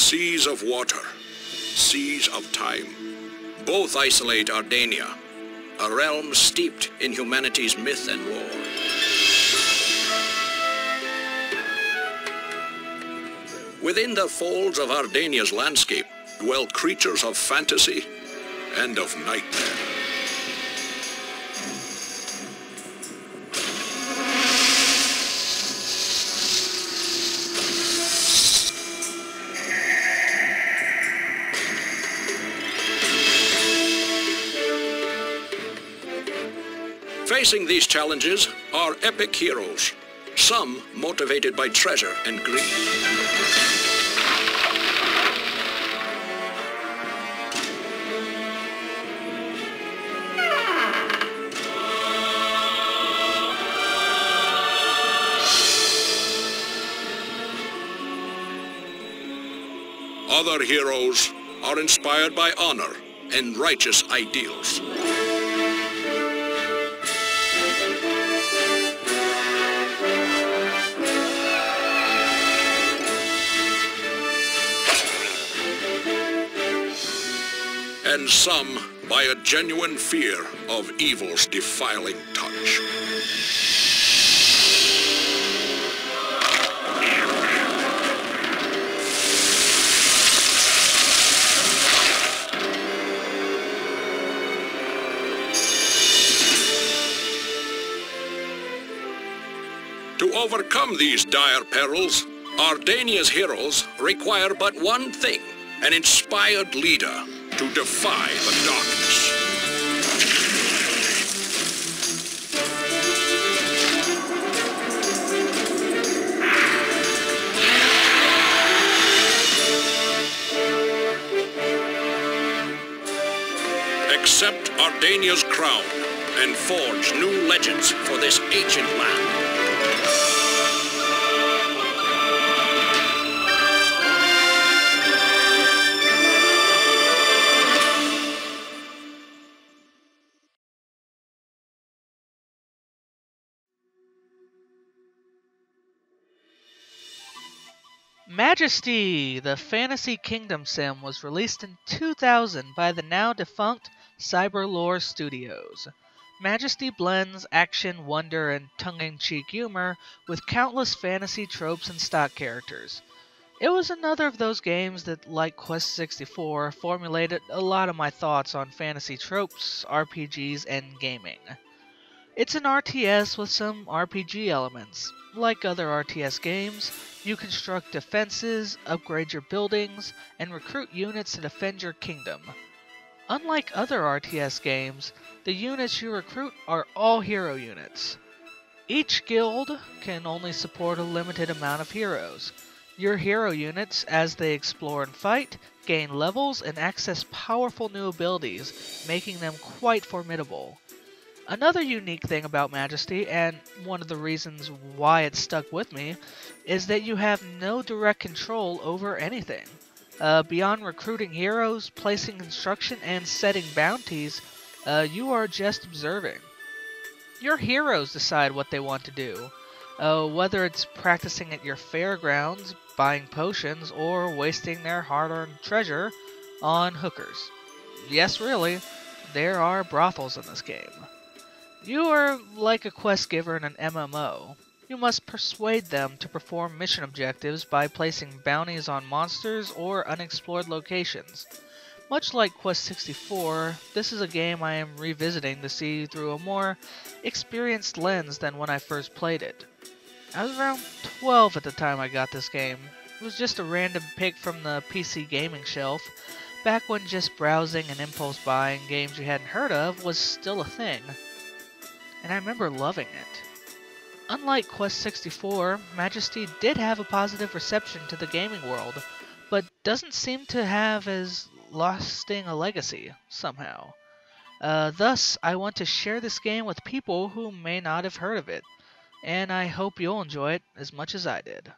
Seas of water, seas of time. Both isolate Ardania, a realm steeped in humanity's myth and lore. Within the folds of Ardania's landscape dwell creatures of fantasy and of nightmare. Facing these challenges are epic heroes, some motivated by treasure and greed. Other heroes are inspired by honor and righteous ideals. And some by a genuine fear of evil's defiling touch. To overcome these dire perils, Ardania's heroes require but one thing: an inspired leader to defy the darkness. Accept Ardania's crown and forge new legends for this ancient land. Majesty, the Fantasy Kingdom sim, was released in 2000 by the now defunct Cyberlore Studios. Majesty blends action, wonder, and tongue-in-cheek humor with countless fantasy tropes and stock characters. It was another of those games that, like Quest 64, formulated a lot of my thoughts on fantasy tropes, RPGs, and gaming. It's an RTS with some RPG elements. Like other RTS games, you construct defenses, upgrade your buildings, and recruit units to defend your kingdom. Unlike other RTS games, the units you recruit are all hero units. Each guild can only support a limited amount of heroes. Your hero units, as they explore and fight, gain levels and access powerful new abilities, making them quite formidable. Another unique thing about Majesty, and one of the reasons why it stuck with me, is that you have no direct control over anything. Beyond recruiting heroes, placing construction, and setting bounties, you are just observing. Your heroes decide what they want to do, whether it's practicing at your fairgrounds, buying potions, or wasting their hard-earned treasure on hookers. Yes, really, there are brothels in this game. You are like a quest giver in an MMO. You must persuade them to perform mission objectives by placing bounties on monsters or unexplored locations. Much like Quest 64, this is a game I am revisiting to see through a more experienced lens than when I first played it. I was around 12 at the time I got this game. It was just a random pick from the PC gaming shelf, back when just browsing and impulse buying games you hadn't heard of was still a thing. And I remember loving it. Unlike Quest 64, Majesty did have a positive reception to the gaming world, but doesn't seem to have as lasting a legacy, somehow. Thus, I want to share this game with people who may not have heard of it, and I hope you'll enjoy it as much as I did.